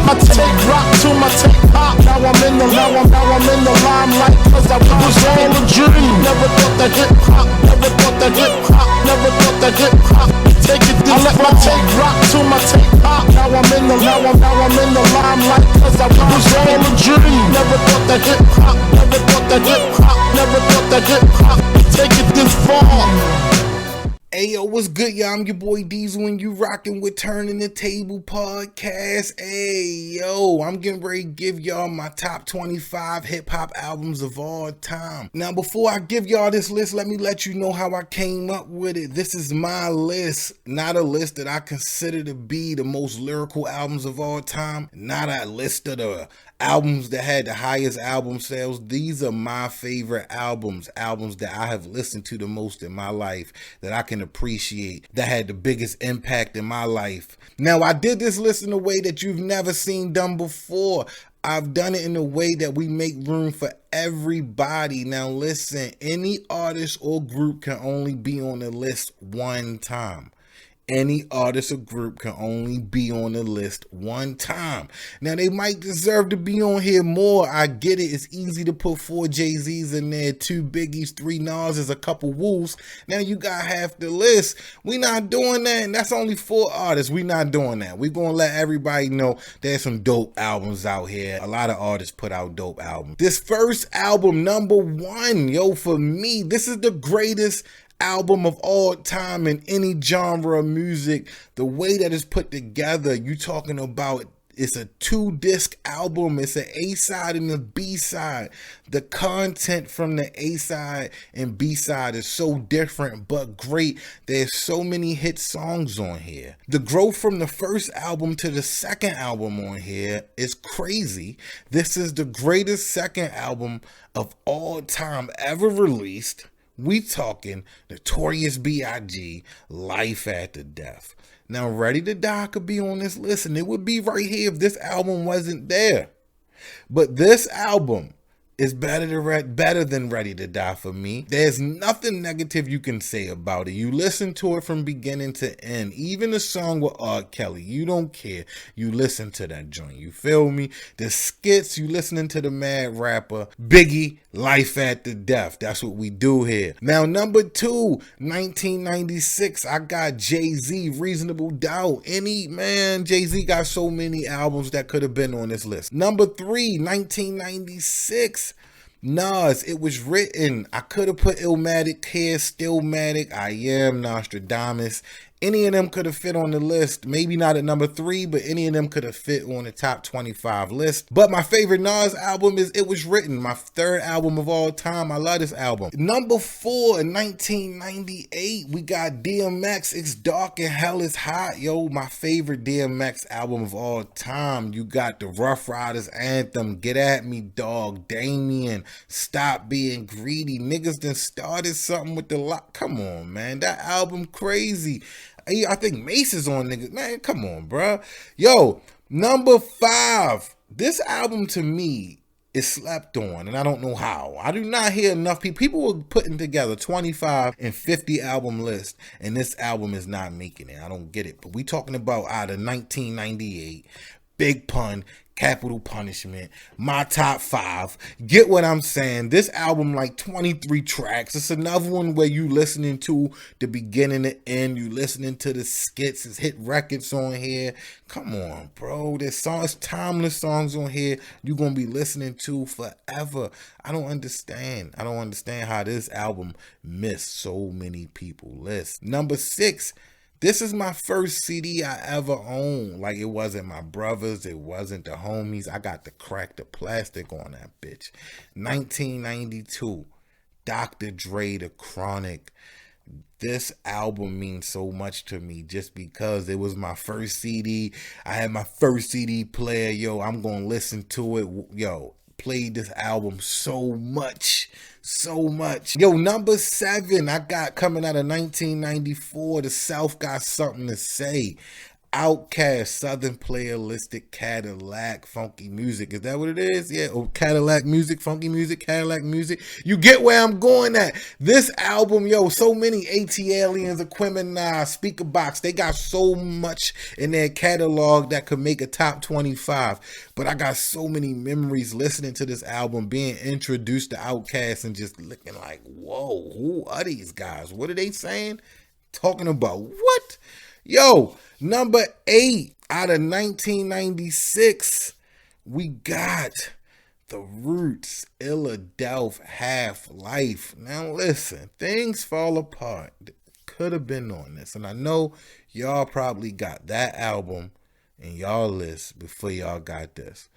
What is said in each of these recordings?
my tape rock to my tape pop. Now I'm in the limelight, cause I was all a dream. Never thought that hip hop, never thought that hip hop, never thought that hip hop. Take it this far. I let my tape rock to my tape pop. Now I'm in the limelight, cause I was all a dream. Never thought that hip hop, never thought that hip hop, never thought that hip hop. Take it this far. Hey yo, what's good, y'all? I'm your boy Diesel and you rocking with Turning the Table podcast. Hey yo, I'm getting ready to give y'all my top 25 hip-hop albums of all time. Now before I give y'all this list, let me let you know how I came up with it. This is my list, not a list that I consider to be the most lyrical albums of all time, not a list of the albums that had the highest album sales. These are my favorite albums that I have listened to the most in my life, that I can appreciate, that had the biggest impact in my life. Now, I did this list in a way that you've never seen done before. I've done it in a way that we make room for everybody. Now listen, any artist or group can only be on the list one time. Any artist or group can only be on the list one time. Now, they might deserve to be on here more. I get it. It's easy to put 4 Jay-Z's in there, 2 Biggies, 3 Nas's, a couple Woos. Now, you got half the list. We not doing that, and that's only 4 artists. We not doing that. We going to let everybody know there's some dope albums out here. A lot of artists put out dope albums. This first album, number 1, yo, for me, this is the greatest album of all time in any genre of music. The way that it's put together, you talking about, it's a 2-disc album. It's an A-side and a B-side. The content from the A-side and B-side is so different but great. There's so many hit songs on here. The growth from the first album to the second album on here is crazy. This is the greatest second album of all time ever released. We talking Notorious B.I.G., Life After Death. Now, Ready to Die could be on this list, and it would be right here if this album wasn't there. But this album is better than Ready to Die for me. There's nothing negative you can say about it. You listen to it from beginning to end. Even the song with R. Kelly, you don't care. You listen to that joint. You feel me? The skits, you listening to the Mad Rapper, Biggie, Life After Death. That's what we do here. Now, number 2, 1996, I got Jay-Z, Reasonable Doubt. Jay-Z got so many albums that could have been on this list. Number 3, 1996. Nas, It Was Written. I could have put Illmatic here, Stillmatic, I Am, Nostradamus. Any of them could have fit on the list. Maybe not at number 3, but any of them could have fit on the top 25 list. But my favorite Nas album is It Was Written, my 3rd album of all time. I love this album. Number 4, in 1998, we got DMX, It's Dark and Hell Is Hot. Yo, my favorite DMX album of all time. You got the Rough Riders anthem, Get At Me, Dog, Damien, Stop Being Greedy. Niggas done started something with the lock. Come on, man. That album crazy. I think Mace is on, niggas. Man, come on, bruh. Yo, number 5. This album to me is slept on, and I don't know how. I do not hear enough people. People were putting together 25 and 50 album lists, and this album is not making it. I don't get it. But we talking about out of 1998, Big Pun, Capital Punishment, my top 5. Get what I'm saying? This album, like 23 tracks. It's another one where you listening to the beginning to end. You listening to the skits. It's hit records on here. Come on, bro. There's songs, timeless songs on here you're going to be listening to forever. I don't understand. I don't understand how this album missed so many people lists. Number 6. This is my first CD I ever owned. Like, it wasn't my brother's. It wasn't the homies. I got to crack the plastic on that bitch. 1992. Dr. Dre, The Chronic. This album means so much to me just because it was my first CD. I had my first CD player. Yo, I'm going to listen to it. Yo, played this album so much. Yo, number 7, I got coming out of 1994, The South Got Something to Say. Outkast, Southern Playalistic Cadillac, Funky Music. Is that what it is? Yeah, oh, Cadillac Music, Funky Music, Cadillac Music. You get where I'm going at. This album, yo, so many AT-Aliens, Aquemini, Speaker Box. They got so much in their catalog that could make a top 25. But I got so many memories listening to this album, being introduced to Outkast and just looking like, whoa, who are these guys? What are they saying? Talking about what? Yo, number 8 out of 1996, we got The Roots, Illadelph, Half-Life. Now listen, things fall apart. Could have been on this. And I know y'all probably got that album in y'all list before y'all got this.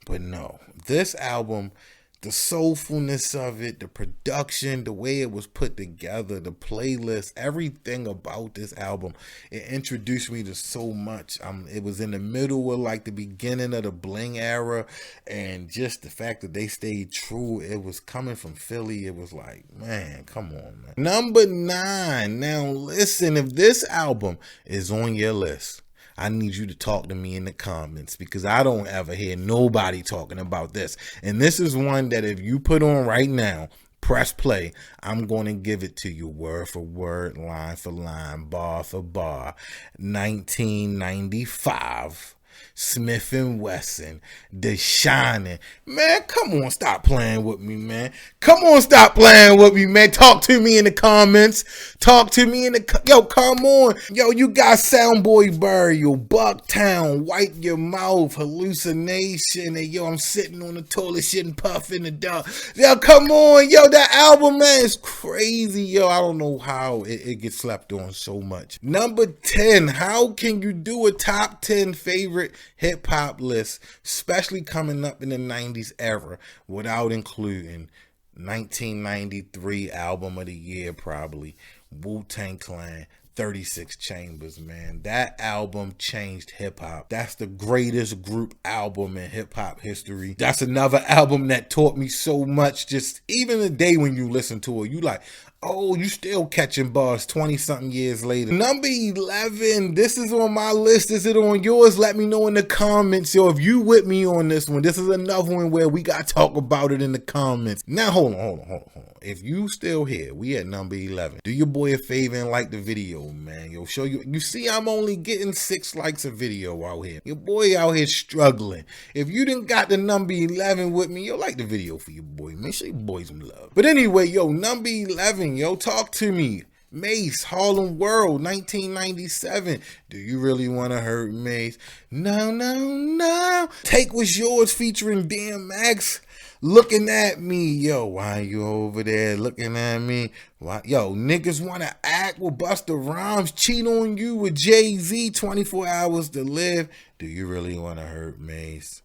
But no, this album, the soulfulness of it, the production, the way it was put together, the playlist, everything about this album, it introduced me to so much. It was in the middle of like the beginning of the Bling era, and just the fact that they stayed true. It was coming from Philly. It was like, man, come on, man. Number 9. Now listen, if this album is on your list, I need you to talk to me in the comments, because I don't ever hear nobody talking about this. And this is one that if you put on right now, press play, I'm going to give it to you word for word, line for line, bar for bar. 1995. Smith & Wesson, The Shining. Man, come on, stop playing with me, man. Come on, stop playing with me, man. Talk to me in the comments. Talk to me in the... Yo, come on. Yo, you got Soundboy Burial, Bucktown, Wipe Your Mouth, Hallucination, and yo, I'm sitting on the toilet shit and puff in the dark. Yo, come on. Yo, that album, man, is crazy. Yo, I don't know how it gets slept on so much. Number 10, how can you do a top 10 favorite hip-hop list, especially coming up in the 90s era, without including 1993 album of the year, probably Wu-Tang Clan, 36 Chambers, man. That album changed hip-hop. That's the greatest group album in hip-hop history. That's another album that taught me so much. Just even the day when you listen to it, you like, oh, you still catching bars 20-something years later. Number 11, this is on my list. Is it on yours? Let me know in the comments. Yo, if you with me on this one, this is another one where we got to talk about it in the comments. Now, hold on. If you still here, we at number 11. Do your boy a favor and like the video, man. Yo, show you. You see, I'm only getting 6 likes a video out here. Your boy out here struggling. If you didn't got the number 11 with me, yo, like the video for your boy, man. Show your boy some love. But anyway, yo, number 11. Yo, talk to me. Mace, Harlem World, 1997. Do you really want to hurt Mace? No. Take What's Yours featuring DMX. Looking at me. Yo, why you over there looking at me? Why? Yo, niggas want to act with Busta Rhymes. Cheat on You with Jay-Z. 24 Hours to Live. Do you really want to hurt Mace?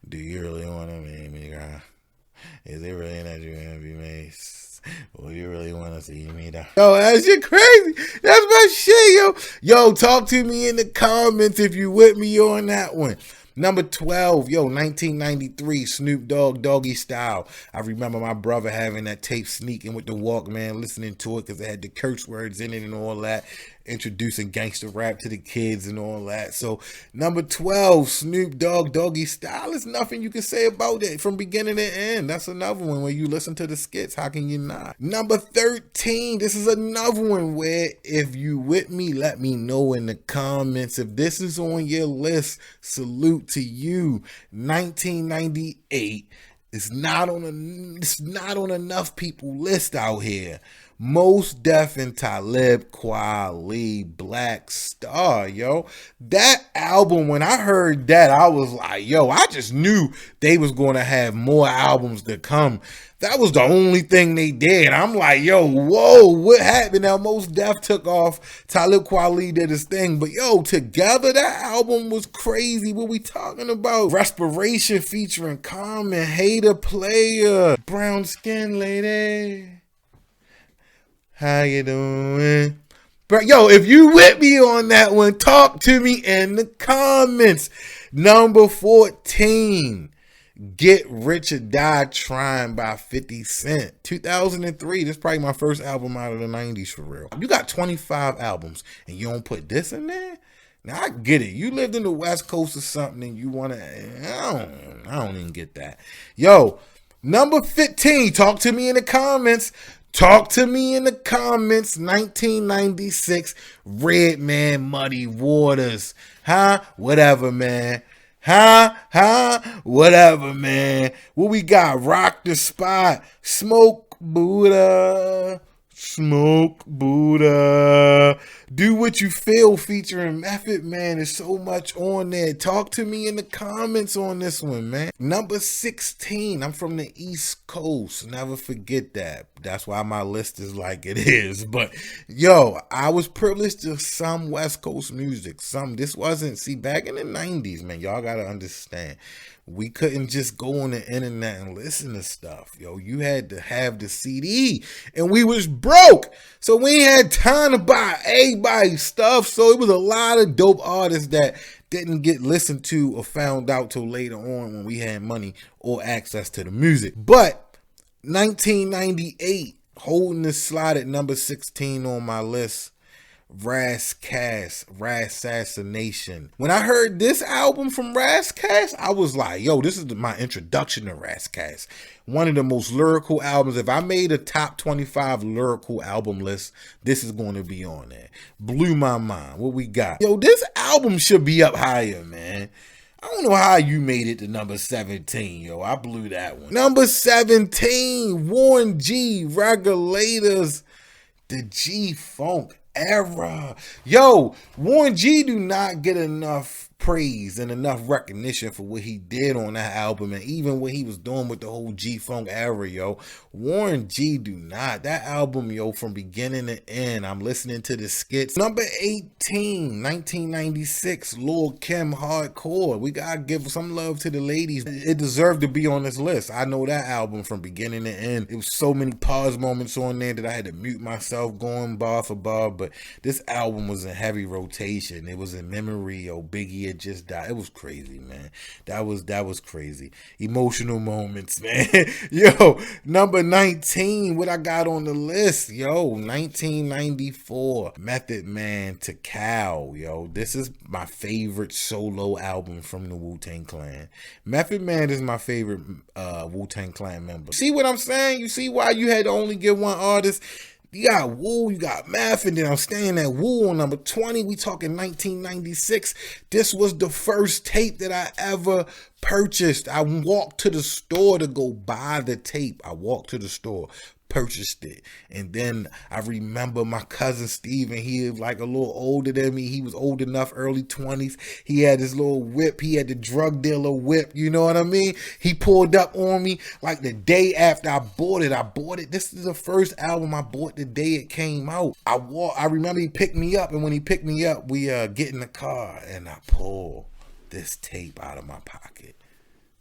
Do you really want to make me cry? Is it really that you want to be Mace? Well, you really want to see me though? Yo, that shit crazy. That's my shit, yo. Yo, talk to me in the comments if you with me on that one. Number 12, yo, 1993, Snoop Dogg, Doggy Style. I remember my brother having that tape, sneaking with the Walkman, listening to it because it had the curse words in it and all that, introducing gangster rap to the kids and all that. So, number 12, Snoop Dogg, Doggy Style. There's nothing you can say about it from beginning to end. That's another one where you listen to the skits. How can you not? Number 13, this is another one where if you with me, let me know in the comments. If this is on your list, salute to you. 1998. It's not on enough people list out here. Mos Def and Talib Kweli, Black Star, yo. That album, when I heard that, I was like, yo, I just knew they was going to have more albums to come. That was the only thing they did. I'm like, yo, whoa, what happened? Now, Mos Def took off, Talib Kweli did his thing, but yo, together, that album was crazy. What we talking about? Respiration featuring Common, Hater Player, Brown Skin Lady. How you doing? But yo, if you with me on that one, talk to me in the comments. Number 14, Get Rich or Die Trying by 50 Cent. 2003, this is probably my first album out of the 90s for real. You got 25 albums and you don't put this in there? Now I get it. You lived in the West Coast or something and you want to, I don't even get that. Yo, number 15, talk to me in the comments. Talk to me in the comments. 1996, Redman, Muddy Waters. Huh? Whatever, man. Whatever, man. What we got? Rock the Spot. Smoke Buddha. Smoke Buddha. Do What You Feel featuring Method Man. There's so much on there. Talk to me in the comments on this one, man. Number 16. I'm from the East Coast. Never forget that. That's why my list is like it is. But yo, I was privileged to some West Coast music. This wasn't, see, back in the 90s, man, y'all gotta understand. We couldn't just go on the internet and listen to stuff. Yo, you had to have the CD. And we was broke. So we ain't had time to buy everybody's stuff. So it was a lot of dope artists that didn't get listened to or found out till later on when we had money or access to the music. But 1998, holding the slot at number 16 on my list, Rassassination. When I heard this album from Razzcast, I was like, yo, this is my introduction to Razzcast. One of the most lyrical albums. If I made a top 25 lyrical album list, this is going to be on there. Blew my mind. What we got? Yo, this album should be up higher, man. I don't know how you made it to number 17, yo. I blew that one. Number 17, Warren G, Regulators, the G-Funk era. Yo, Warren G do not get enough praise and enough recognition for what he did on that album, and even what he was doing with the whole G-Funk era, yo. Warren G do not. That album, yo, from beginning to end, I'm listening to the skits. Number 18, 1996, Lil' Kim, Hardcore. We gotta give some love to the ladies. It deserved to be on this list. I know that album from beginning to end. It was so many pause moments on there that I had to mute myself going bar for bar, but this album was in heavy rotation. It was in memory, yo. Biggie had just died. It was crazy, man. That was crazy. Emotional moments, man. Yo, number 19, what I got on the list, yo, 1994, Method Man to Cal, yo. This is my favorite solo album from the Wu-Tang Clan. Method Man is my favorite Wu-Tang Clan member. See what I'm saying? You see why you had to only get one artist? You got Wu, you got Math, and then I'm staying at Wu on number 20. We talking 1996. This was the first tape that I ever purchased. I walked to the store to go buy the tape. I walked to the store, purchased it, and then I remember my cousin Steven, he was like a little older than me. He was old enough, early 20s. He had his little whip. He had the drug dealer whip, you know what I mean? He pulled up on me like the day after I bought it. This is the first album I bought the day it came out. I remember he picked me up, and when he picked me up, we get in the car, and I pull this tape out of my pocket.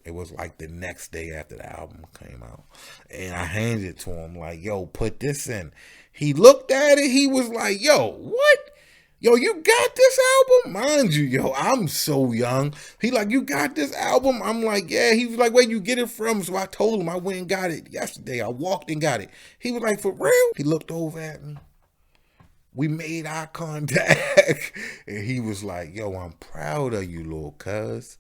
It was like the next day after the album came out. And I handed it to him like, yo, put this in. He looked at it. He was like, yo, what? Yo, you got this album? Mind you, yo, I'm so young. He like, you got this album? I'm like, yeah. He was like, where you get it from? So I told him I went and got it yesterday. I walked and got it. He was like, for real? He looked over at me. We made eye contact. And he was like, yo, I'm proud of you, little cuz.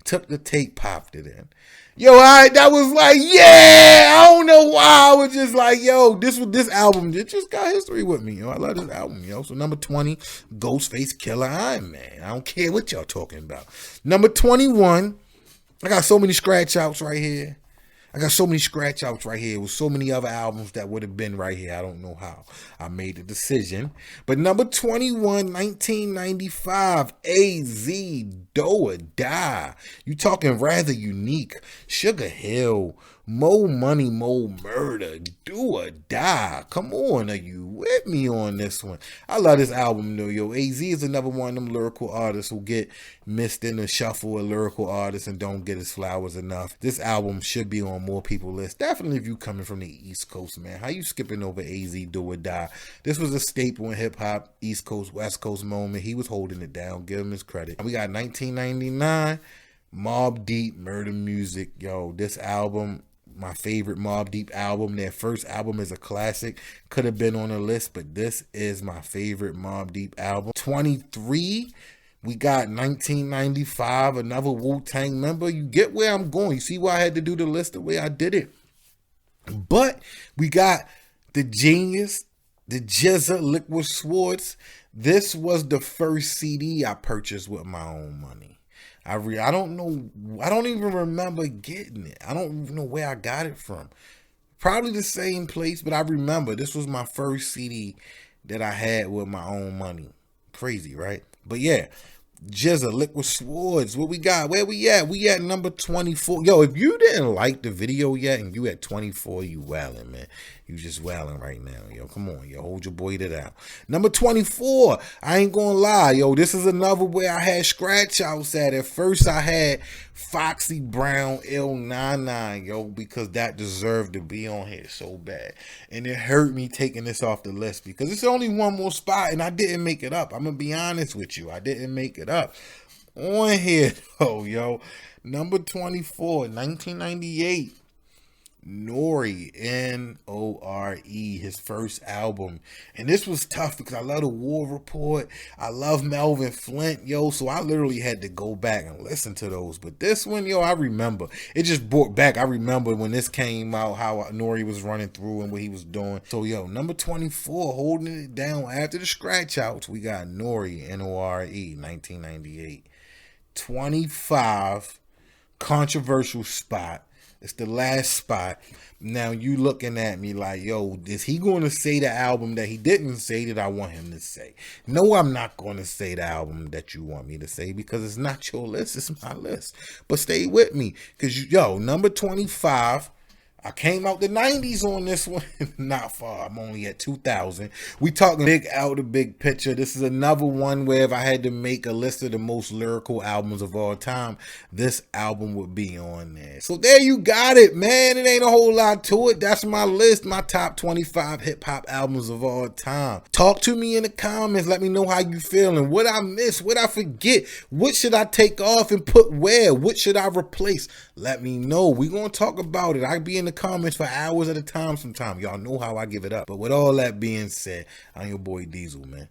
Took the tape, popped it in. Yo, that was like, yeah, I don't know why. I was just like, yo, this album, it just got history with me, yo. I love this album, yo. So number 20, Ghostface Killer Iron Man. I don't care what y'all talking about. Number 21, I got so many scratch outs right here. With so many other albums that would have been right here. I don't know how I made the decision. But number 21, 1995, AZ, Do or Die. You talking rather unique. Sugar Hill, Mo Money, Mo Murder, Do or Die. Come on, are you with me on this one? I love this album though, yo. AZ is another one of them lyrical artists who get missed in the shuffle of lyrical artists and don't get his flowers enough. This album should be on more people's list. Definitely if you coming from the East Coast, man. How you skipping over AZ, Do or Die? This was a staple in hip hop, East Coast, West Coast moment. He was holding it down. Give him his credit. And we got 1999, Mobb Deep, Murder Music. Yo, this album, my favorite Mobb Deep album. Their first album is a classic. Could have been on the list, but this is my favorite Mobb Deep album. 23, We got 1995, another Wu-Tang member. You get where I'm going. You see why I had to do the list the way I did it. But we got the Genius, the GZA, Liquid Swords. This was the first CD I purchased with my own money. I don't know. I don't even remember getting it. I don't even know where I got it from. Probably the same place, but I remember this was my first CD that I had with my own money. Crazy, right? But yeah, GZA, Liquid Swords. What we got? Where we at? We at number 24. Yo, if you didn't like the video yet and you at 24, you wildin', man. You just wildin' right now. Yo, come on. Yo, hold your boy to that. Number 24. I ain't gonna lie. Yo, this is another where I had scratch outs at. At first, I had Foxy Brown L99, yo, because that deserved to be on here so bad. And it hurt me taking this off the list because it's only one more spot and I didn't make it up. I'm gonna be honest with you. I didn't make it up. On here, though, yo. Number 24, 1998. Nori, N-O-R-E, his first album. And this was tough because I love the War Report. I love Melvin Flint, yo. So I literally had to go back and listen to those. But this one, yo, I remember. It just brought back. I remember when this came out, how Nori was running through and what he was doing. So, yo, number 24, holding it down after the scratch outs, we got Nori, N-O-R-E, 1998. 25, controversial spot. It's the last spot. Now you looking at me like, yo, is he going to say the album that he didn't say that I want him to say? No, I'm not going to say the album that you want me to say because it's not your list. It's my list. But stay with me because, yo, number 25, I came out the 90s on this one. Not far. I'm only at 2000. We talking big out the big picture. This is another one where if I had to make a list of the most lyrical albums of all time, this album would be on there. So there you got it, man. It ain't a whole lot to it. That's my list. My top 25 hip hop albums of all time. Talk to me in the comments. Let me know how you feeling. What I miss, what I forget. What should I take off and put where? What should I replace? Let me know. We gonna talk about it. I be in the comments for hours at a time sometimes. Y'all know how I give it up. But with all that being said, I'm your boy Diesel, man.